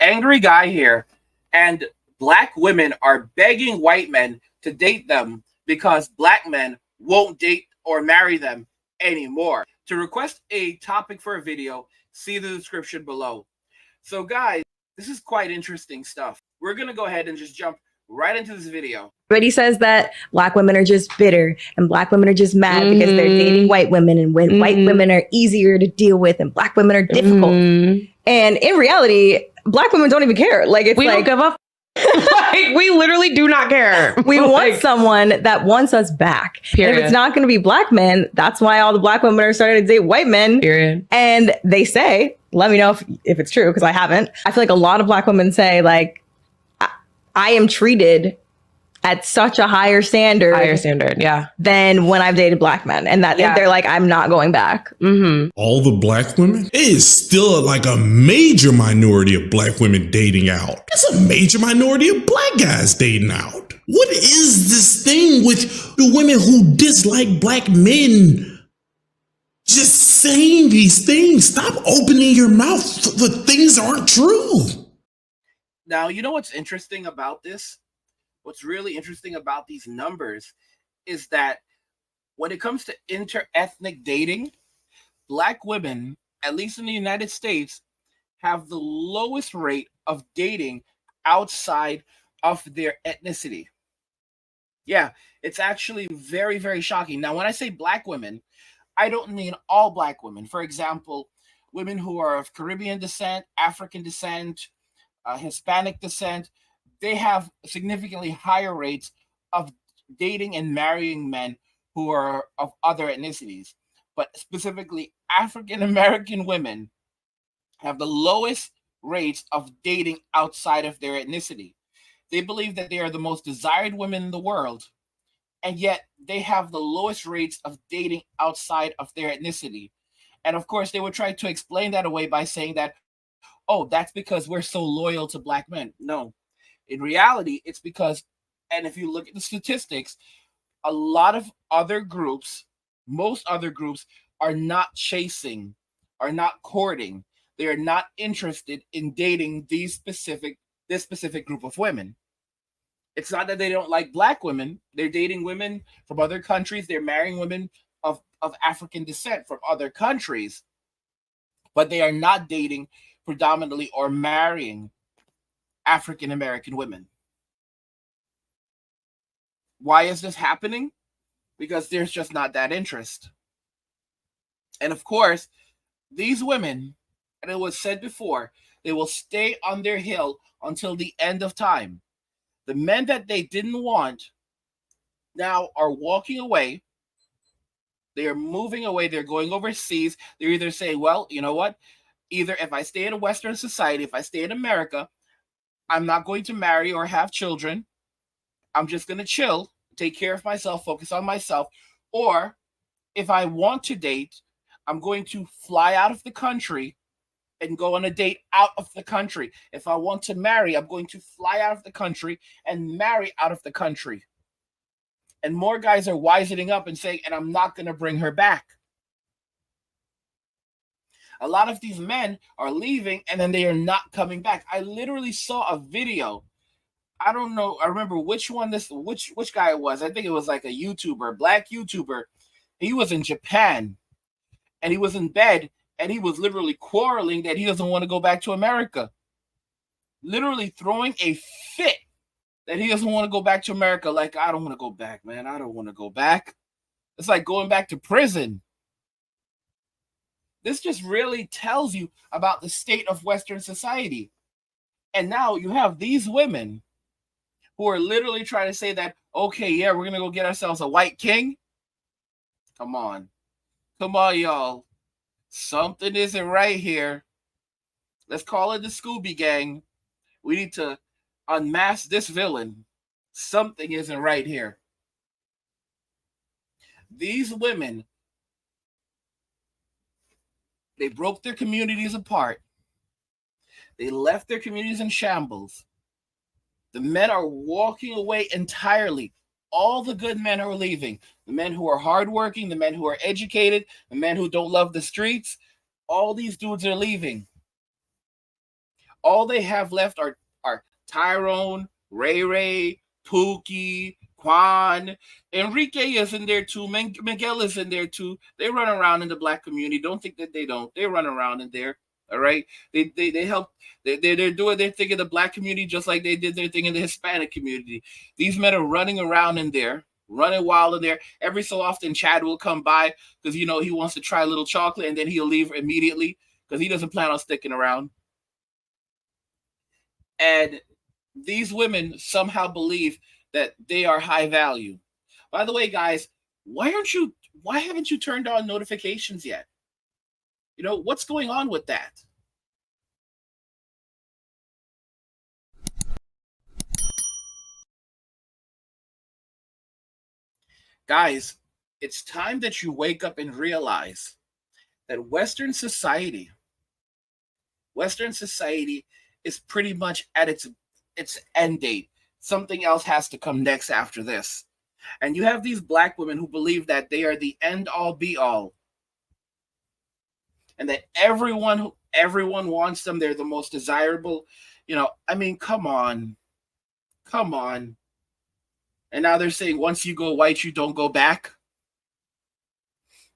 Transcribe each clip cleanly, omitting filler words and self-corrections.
angry guy here, and black women are begging white men to date them because black men won't date or marry them anymore. To request a topic for a video, see the description below. So, guys, this is quite interesting stuff. We're going to go ahead and just jump right into this video. Everybody says that black women are just bitter and black women are just mad because they're dating white women, and when white women are easier to deal with and black women are difficult. And in reality, black women don't even care. Like, it's we like, don't give up. Like, we literally do not care. We want someone that wants us back. And if it's not going to be black men, that's why all the black women are starting to date white men. Period. And they say, let me know if it's true, because I haven't. I feel like a lot of black women say, like, I am treated at such a higher standard, yeah, than when I've dated black men, and that they're like, I'm not going back. All the black women, it is still like a major minority of black women dating out. It's a major minority of black guys dating out. What is this thing with the women who dislike black men just saying these things? Stop opening your mouth for things that aren't true. Now, you know what's interesting about this? What's really interesting about these numbers is that when it comes to interethnic dating, black women, at least in the United States, have the lowest rate of dating outside of their ethnicity. Yeah, it's actually very, very shocking. Now, when I say black women, I don't mean all black women. For example, women who are of Caribbean descent, African descent, Hispanic descent, they have significantly higher rates of dating and marrying men who are of other ethnicities. But specifically, African American women have the lowest rates of dating outside of their ethnicity. They believe that they are the most desired women in the world, and yet they have the lowest rates of dating outside of their ethnicity. And of course, they would try to explain that away by saying that, oh, that's because we're so loyal to black men. No. In reality, it's because, and if you look at the statistics, a lot of other groups, most other groups, are not chasing, are not courting. They are not interested in dating this specific group of women. It's not that they don't like black women. They're dating women from other countries. They're marrying women of African descent from other countries. But they are not dating predominantly or marrying African American women. Why is this happening? Because there's just not that interest. And of course, these women, and it was said before, they will stay on their hill until the end of time. The men that they didn't want now are walking away. They are moving away. They're going overseas. They're either saying, well, you know what? Either if I stay in a Western society, if I stay in America, I'm not going to marry or have children. I'm just going to chill, take care of myself, focus on myself. Or if I want to date, I'm going to fly out of the country and go on a date out of the country. If I want to marry, I'm going to fly out of the country and marry out of the country. And more guys are wisening up and saying, and I'm not going to bring her back. A lot of these men are leaving and then they are not coming back. I literally saw a video. I don't know. I remember which guy it was. I think it was like a YouTuber, black YouTuber. He was in Japan and he was in bed and he was literally quarreling that he doesn't want to go back to America. Literally throwing a fit that he doesn't want to go back to America. Like, I don't want to go back, man. I don't want to go back. It's like going back to prison. This just really tells you about the state of Western society. And now you have these women who are literally trying to say that, okay, yeah, we're going to go get ourselves a white king. Come on. Come on, y'all. Something isn't right here. Let's call it the Scooby Gang. We need to unmask this villain. Something isn't right here. These women, they broke their communities apart. They left their communities in shambles. The men are walking away entirely. All the good men are leaving. The men who are hardworking, the men who are educated, the men who don't love the streets, all these dudes are leaving. All they have left are Tyrone, Ray Ray, Pookie, Quan, Enrique is in there too. Miguel is in there too. They run around in the black community. Don't think that they don't. They run around in there. All right. They help. They're doing their thing in the black community just like they did their thing in the Hispanic community. These men are running around in there, running wild in there. Every so often, Chad will come by because he wants to try a little chocolate, and then he'll leave immediately because he doesn't plan on sticking around. And these women somehow believe that they are high value. By the way, guys, why haven't you turned on notifications yet? What's going on with that? Guys, it's time that you wake up and realize that Western society is pretty much at its end date. Something else has to come next after this. And you have these black women who believe that they are the end all be all. And that everyone wants them. They're the most desirable. Come on. And now they're saying once you go white, you don't go back.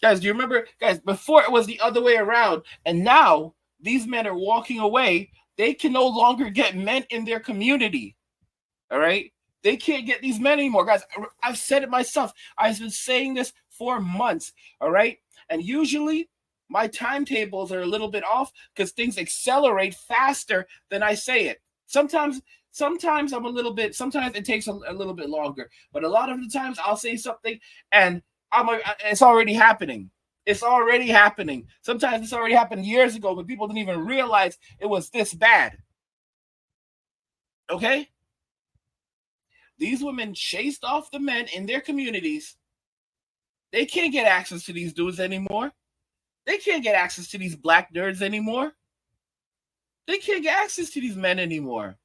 Guys, do you remember? Guys, before it was the other way around. And now these men are walking away. They can no longer get men in their community. All right? They can't get these men anymore. Guys, I've said it myself. I've been saying this for months. All right? And usually my timetables are a little bit off because things accelerate faster than I say it. Sometimes I'm a little bit, sometimes it takes a little bit longer. But a lot of the times I'll say something and it's already happening. It's already happening. Sometimes it's already happened years ago, but people didn't even realize it was this bad. Okay? These women chased off the men in their communities. They can't get access to these dudes anymore. They can't get access to these black nerds anymore. They can't get access to these men anymore.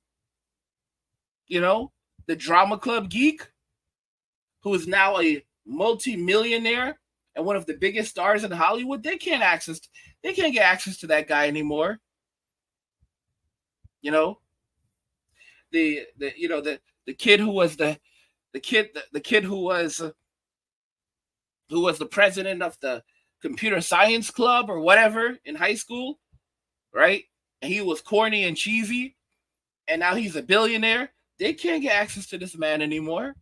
The drama club geek, who is now a multi-millionaire and one of the biggest stars in Hollywood, they can't get access to that guy anymore. The kid who was the kid who was the president of the computer science club or whatever in high school, right? And he was corny and cheesy, and now he's a billionaire. They can't get access to this man anymore.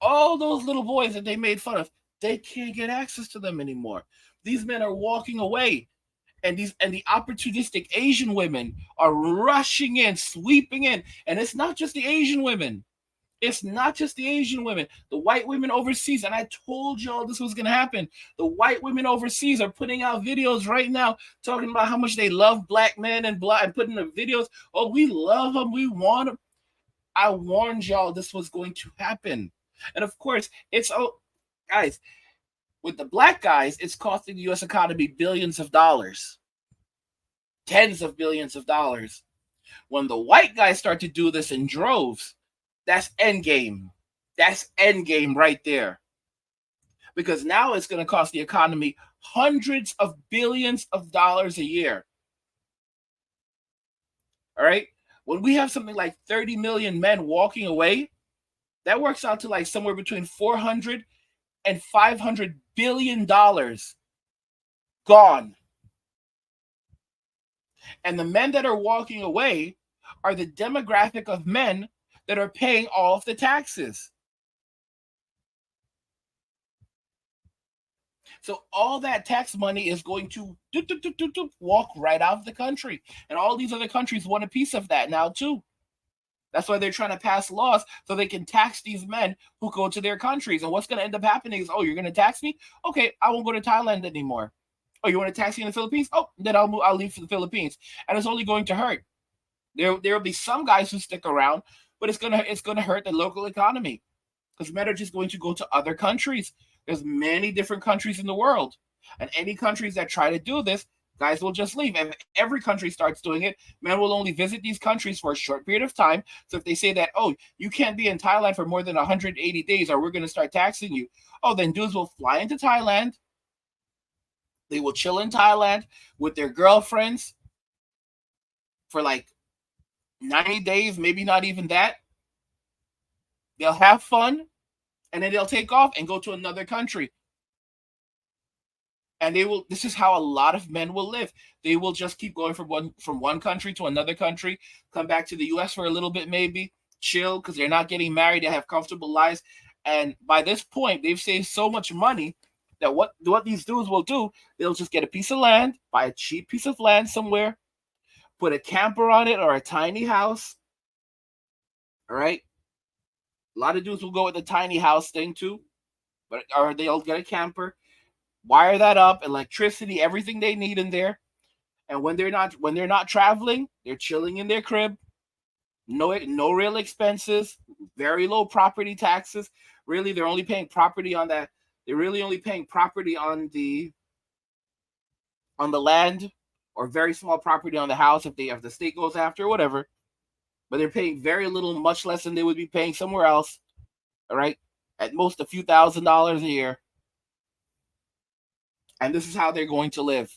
All those little boys that they made fun of, they can't get access to them anymore. These men are walking away. And the opportunistic Asian women are rushing in, sweeping in. And it's not just the Asian women. The white women overseas, and I told y'all this was going to happen. The white women overseas are putting out videos right now talking about how much they love black men and putting the videos. Oh, we love them. We want them. I warned y'all this was going to happen. And of course, guys, with the black guys, it's costing the U.S. economy billions of dollars. Tens of billions of dollars. When the white guys start to do this in droves, that's endgame. That's endgame right there. Because now it's going to cost the economy hundreds of billions of dollars a year. All right? When we have something like 30 million men walking away, that works out to like somewhere between $400 and $500 billion gone. And the men that are walking away are the demographic of men that are paying all of the taxes. So all that tax money is going to walk right out of the country. And all these other countries want a piece of that now too. That's why they're trying to pass laws so they can tax these men who go to their countries. And what's going to end up happening is, oh, you're going to tax me? Okay, I won't go to Thailand anymore. Oh, you want to tax me in the Philippines? Oh, then I'll leave for the Philippines. And it's only going to hurt. There will be some guys who stick around, but it's gonna hurt the local economy because men are just going to go to other countries. There's many different countries in the world, and any countries that try to do this, guys will just leave. And if every country starts doing it, men will only visit these countries for a short period of time. So if they say that, oh, you can't be in Thailand for more than 180 days or we're going to start taxing you, oh, then dudes will fly into Thailand, They will chill in Thailand with their girlfriends for like 90 days, maybe not even that. They'll have fun and then they'll take off and go to another country. And this is how a lot of men will live. They will just keep going from one country to another country, come back to the US for a little bit, maybe chill because they're not getting married, they have comfortable lives. And by this point, they've saved so much money that what these dudes will do, they'll just get a piece of land, buy a cheap piece of land somewhere, put a camper on it or a tiny house. All right. A lot of dudes will go with the tiny house thing too, or they'll get a camper, wire that up, electricity, everything they need in there. And when they're not traveling, they're chilling in their crib. No real expenses, very low property taxes. Really, they're only paying property on that. They're really only paying property on the land, or very small property on the house if the state goes after, whatever. But they're paying very little, much less than they would be paying somewhere else. All right, at most a few $1,000s a year. And this is how they're going to live.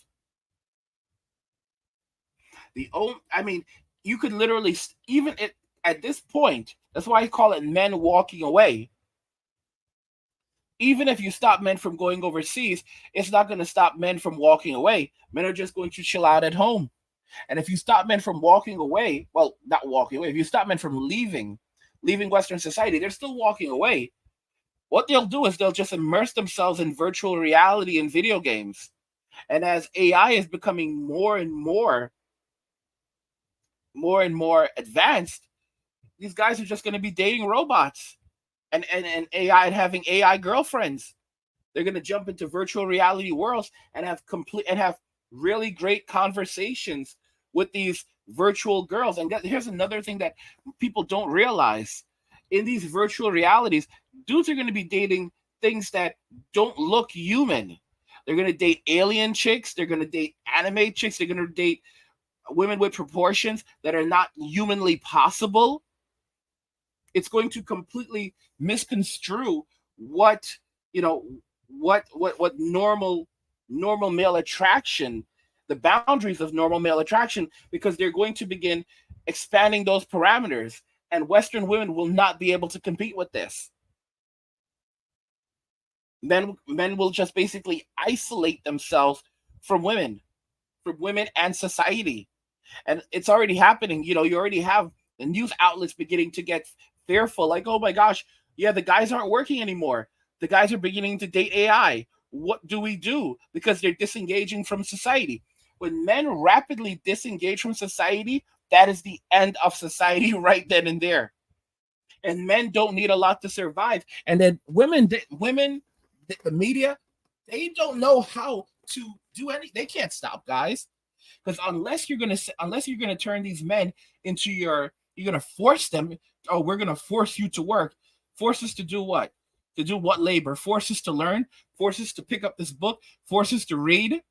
You could literally, even at this point, that's why I call it men walking away. Even if you stop men from going overseas, it's not going to stop men from walking away. Men are just going to chill out at home. And if you stop men from walking away, well, not walking away, if you stop men from leaving Western society, they're still walking away. What they'll do is they'll just immerse themselves in virtual reality and video games. And as AI is becoming more and more advanced, these guys are just going to be dating robots and AI, and having AI girlfriends. They're going to jump into virtual reality worlds and have really great conversations with these virtual girls. And here's another thing that people don't realize. In these virtual realities, dudes are going to be dating things that don't look human. They're going to date alien chicks. They're going to date anime chicks. They're going to date women with proportions that are not humanly possible. It's going to completely misconstrue what normal male attraction, the boundaries of normal male attraction, because they're going to begin expanding those parameters, and Western women will not be able to compete with this. Men will just basically isolate themselves from women and society. And it's already happening. You already have the news outlets beginning to get fearful, like, oh my gosh, yeah, the guys aren't working anymore. The guys are beginning to date AI. What do we do? Because they're disengaging from society. When men rapidly disengage from society, that is the end of society right then and there. And men don't need a lot to survive. And then women, the media, they don't know how to do anything. They can't stop guys, because unless you're gonna turn these men into you're gonna force them. Oh, we're gonna force you to work. Force us to do what? To do what labor? Force us to learn. Force us to pick up this book. Force us to read.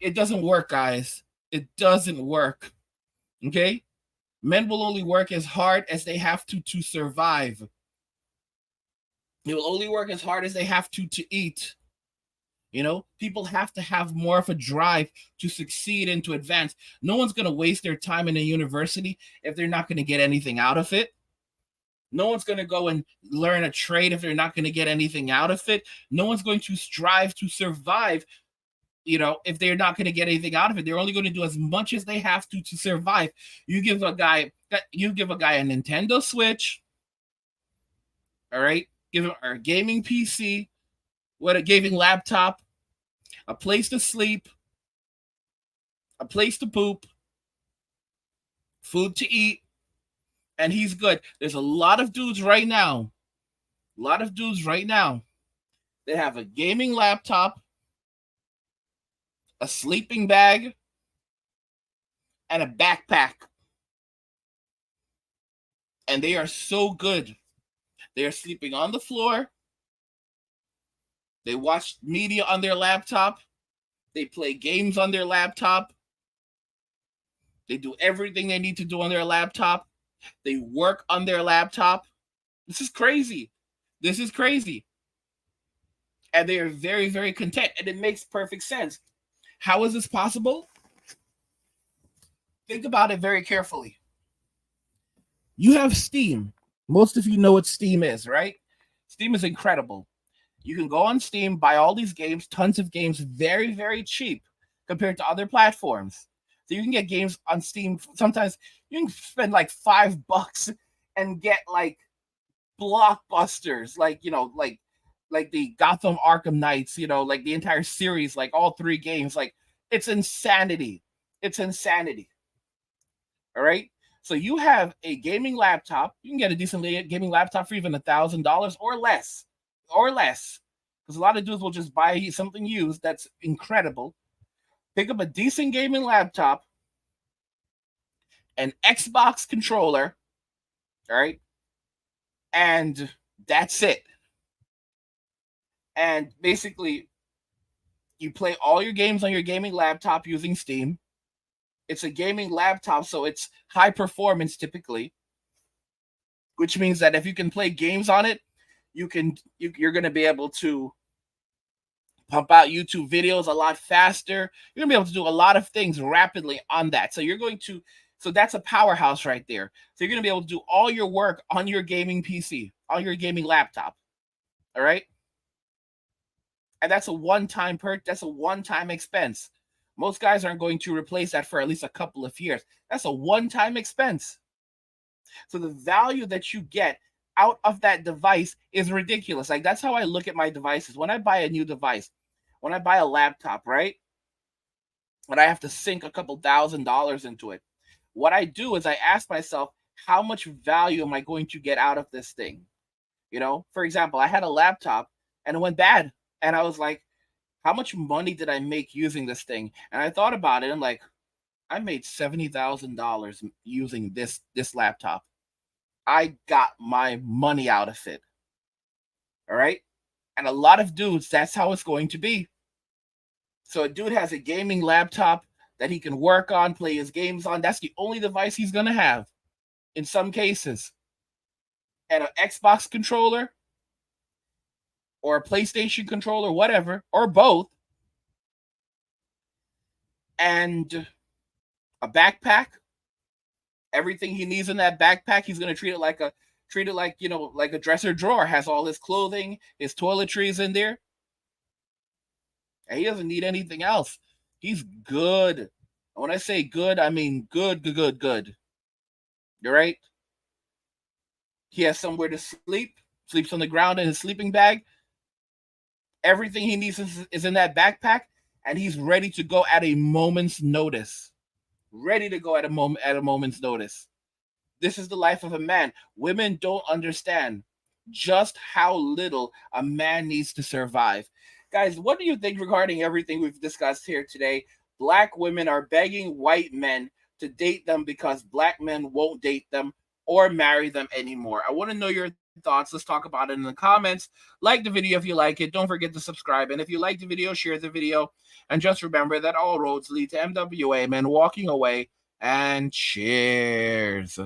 It doesn't work, guys. It doesn't work. Okay? Men will only work as hard as they have to survive. They will only work as hard as they have to eat. People have to have more of a drive to succeed and to advance. No one's going to waste their time in a university if they're not going to get anything out of it. No one's going to go and learn a trade if they're not going to get anything out of it. No one's going to strive to survive, if they're not going to get anything out of it. They're only going to do as much as they have to survive. You give a guy a Nintendo Switch, all right? Give him a gaming PC, a gaming laptop, a place to sleep, a place to poop, food to eat, and he's good. There's a lot of dudes right now. They have a gaming laptop, a sleeping bag, and a backpack. And they are so good. They are sleeping on the floor. They watch media on their laptop. They play games on their laptop. They do everything they need to do on their laptop. They work on their laptop. This is crazy. and they are very, very content, and it makes perfect sense. How is this possible? Think about it very carefully. You have Steam. Most of you know what Steam is, right? Steam is incredible. You can go on Steam, buy all these games, tons of games, very, very cheap compared to other platforms. So you can get games on Steam. Sometimes you can spend like $5 and get like blockbusters, like like the Gotham Arkham Knights, like the entire series, like all 3 games. Like it's insanity. It's insanity. All right. So you have a gaming laptop. You can get a decent gaming laptop for even $1,000 or less, because a lot of dudes will just buy something used that's incredible. Pick up a decent gaming laptop, an Xbox controller, all right, and that's it. And basically, you play all your games on your gaming laptop using Steam. It's a gaming laptop, so it's high performance typically, which means that if you can play games on it, you're going to be able to pump out YouTube videos a lot faster. You're going to be able to do a lot of things rapidly on that. So that's a powerhouse right there. So you're going to be able to do all your work on your gaming PC, on your gaming laptop. All right? And that's a one-time that's a one-time expense. Most guys aren't going to replace that for at least a couple of years. That's a one-time expense. So the value that you get out of that device is ridiculous. Like, that's how I look at my devices. When I buy a new device, when I buy a laptop, right? When I have to sink a couple $1,000s into it, what I do is I ask myself, how much value am I going to get out of this thing? For example, I had a laptop and it went bad. And I was like, how much money did I make using this thing? And I thought about it and like, I made $70,000 using this laptop. I got my money out of it. All right. And a lot of dudes, that's how it's going to be. So a dude has a gaming laptop that he can work on, play his games on. That's the only device he's going to have in some cases. And an Xbox controller or a PlayStation controller, whatever, or both. And a backpack. Everything he needs in that backpack, he's going to treat it like like a dresser drawer. Has all his clothing, his toiletries in there. And he doesn't need anything else. He's good. And when I say good, I mean good. You're right. He has somewhere to sleep. Sleeps on the ground in his sleeping bag. Everything he needs is in that backpack, and he's ready to go at a moment's notice. Ready to go at a moment's notice. This is the life of a man. Women don't understand just how little a man needs to survive. Guys, what do you think regarding everything we've discussed here today? Black women are begging white men to date them because black men won't date them or marry them anymore. I want to know your thoughts. Let's talk about it in the comments. Like the video if you like it. Don't forget to subscribe. And if you like the video, share the video. And just remember that all roads lead to MWA, men walking away. And cheers.